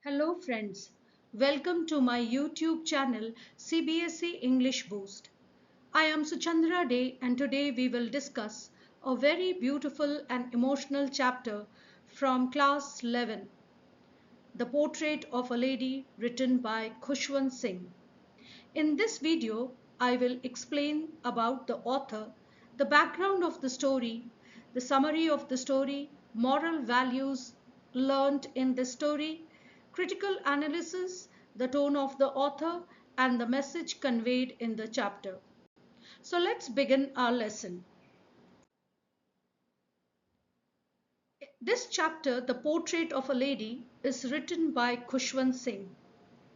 Hello friends, welcome to my YouTube channel CBSE English Boost. I am Suchandra Day and today we will discuss a very beautiful and emotional chapter from class 11, The Portrait of a Lady written by Khushwant Singh. In this video, I will explain about the author, the background of the story, the summary of the story, moral values learned in the story, critical analysis, the tone of the author, and the message conveyed in the chapter. So let's begin our lesson. This chapter, The Portrait of a Lady, is written by Khushwant Singh.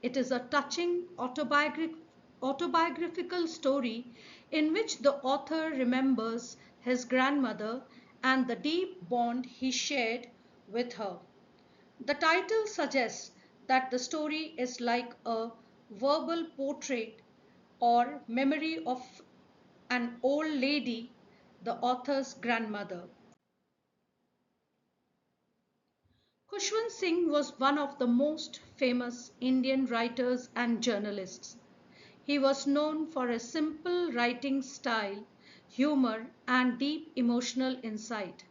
It is a touching autobiographical story in which the author remembers his grandmother and the deep bond he shared with her. The title suggests that the story is like a verbal portrait or memory of an old lady, the author's grandmother. Khushwant Singh was one of the most famous Indian writers and journalists. He was known for a simple writing style, humor, and deep emotional insight.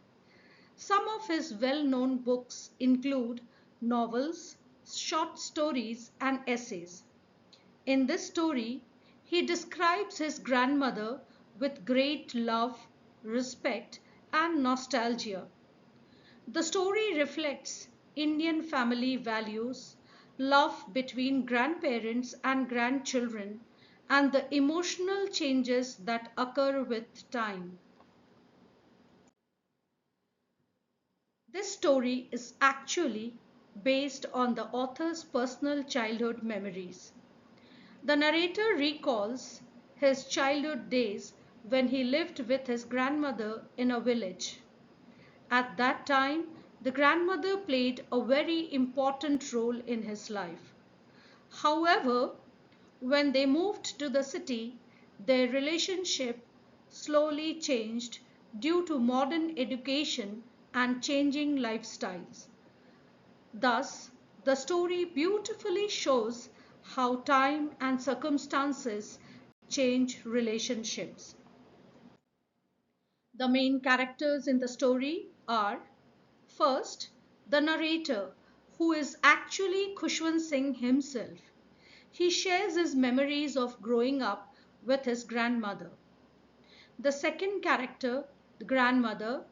Some of his well-known books include novels, short stories, and essays. In this story, he describes his grandmother with great love, respect, and nostalgia. The story reflects Indian family values, love between grandparents and grandchildren, and the emotional changes that occur with time. This story is actually based on the author's personal childhood memories. The narrator recalls his childhood days when he lived with his grandmother in a village. At that time, the grandmother played a very important role in his life. However, when they moved to the city, their relationship slowly changed due to modern education and changing lifestyles. Thus, the story beautifully shows how time and circumstances change relationships. The main characters in the story are: first, the narrator, who is actually Khushwant Singh himself. He shares his memories of growing up with his grandmother. The second character, the grandmother,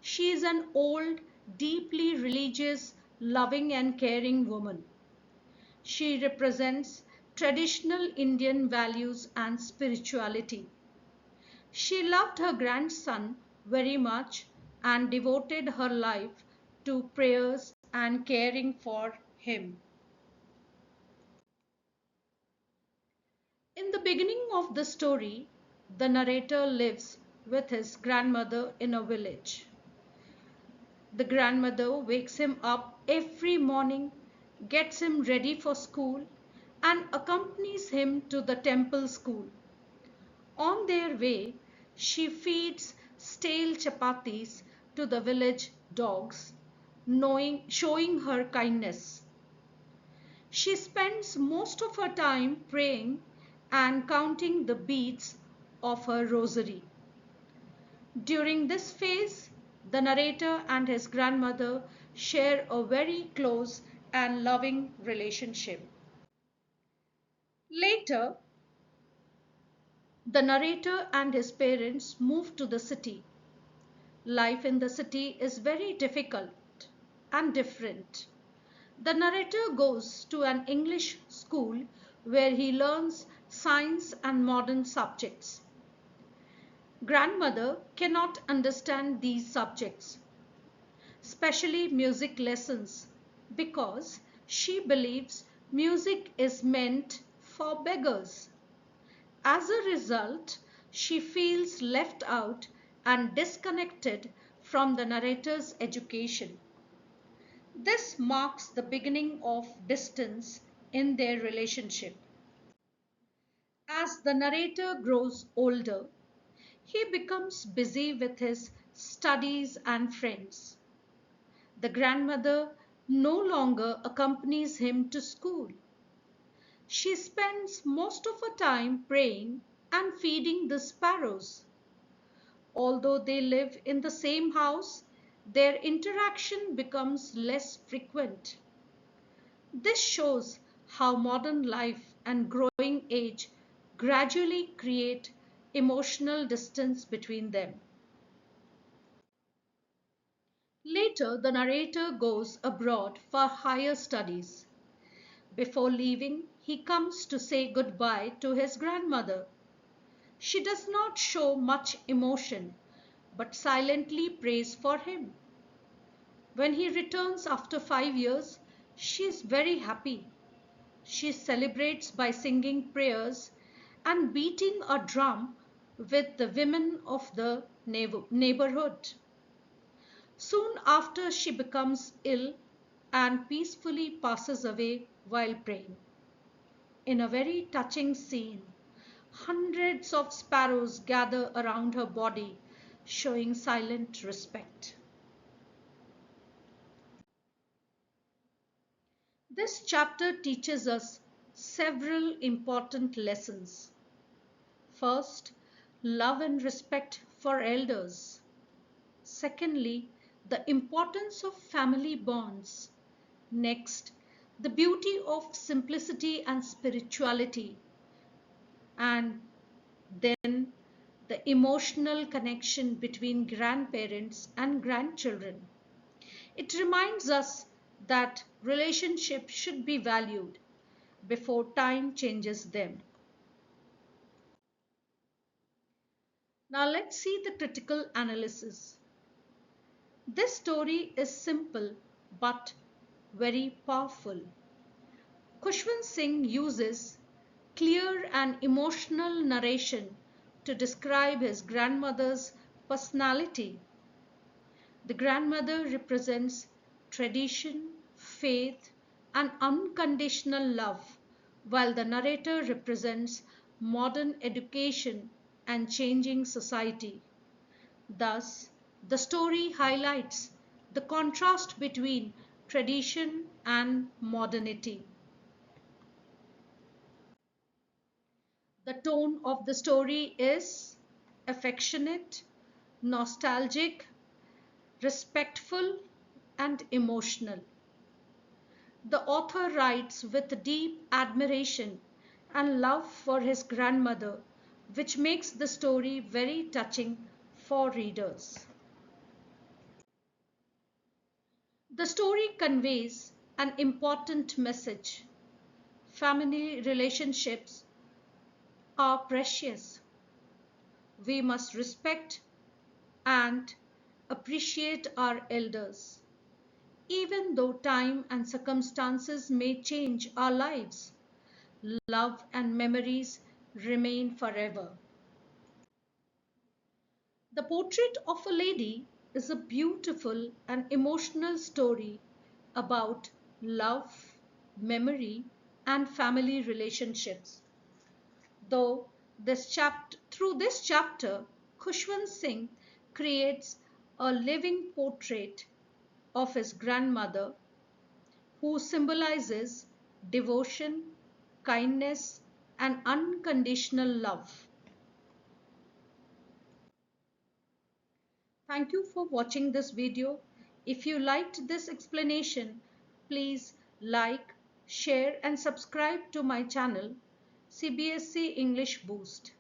she is an old, deeply religious, loving and caring woman. She represents traditional Indian values and spirituality. She loved her grandson very much and devoted her life to prayers and caring for him. In the beginning of the story, the narrator lives with his grandmother in a village. The grandmother wakes him up every morning, gets him ready for school, and accompanies him to the temple school. On their way, she feeds stale chapatis to the village dogs, showing her kindness. She spends most of her time praying and counting the beads of her rosary. During this phase, the narrator and his grandmother share a very close and loving relationship. Later, the narrator and his parents move to the city. Life in the city is very difficult and different. The narrator goes to an English school where he learns science and modern subjects. Grandmother cannot understand these subjects, especially music lessons, because she believes music is meant for beggars. As a result, she feels left out and disconnected from the narrator's education. This marks the beginning of distance in their relationship. As the narrator grows older, he becomes busy with his studies and friends. The grandmother no longer accompanies him to school. She spends most of her time praying and feeding the sparrows. Although they live in the same house, their interaction becomes less frequent. This shows how modern life and growing age gradually create emotional distance between them. Later, the narrator goes abroad for higher studies. Before leaving, he comes to say goodbye to his grandmother. She does not show much emotion, but silently prays for him. When he returns after 5 years, she is very happy. She celebrates by singing prayers and beating a drum with the women of the neighborhood. Soon after, she becomes ill and peacefully passes away while praying. In a very touching scene, hundreds of sparrows gather around her body, showing silent respect. This chapter teaches us several important lessons. First, love and respect for elders. Secondly, the importance of family bonds. Next, the beauty of simplicity and spirituality. And then, the emotional connection between grandparents and grandchildren. It reminds us that relationships should be valued before time changes them. Now let's see the critical analysis. This story is simple but very powerful. Khushwant Singh uses clear and emotional narration to describe his grandmother's personality. The grandmother represents tradition, faith, and unconditional love, while the narrator represents modern education and changing society. Thus, the story highlights the contrast between tradition and modernity. The tone of the story is affectionate, nostalgic, respectful, and emotional. The author writes with deep admiration and love for his grandmother, which makes the story very touching for readers. The story conveys an important message. Family relationships are precious. We must respect and appreciate our elders. Even though time and circumstances may change our lives, love and memories remain forever. The Portrait of a Lady is a beautiful and emotional story about love, memory, and family relationships. Through this chapter, Khushwant Singh creates a living portrait of his grandmother who symbolizes devotion, kindness, and unconditional love. Thank you for watching this video. If you liked this explanation, please like, share and subscribe to my channel CBSE English Boost.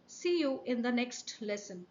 See you in the next lesson.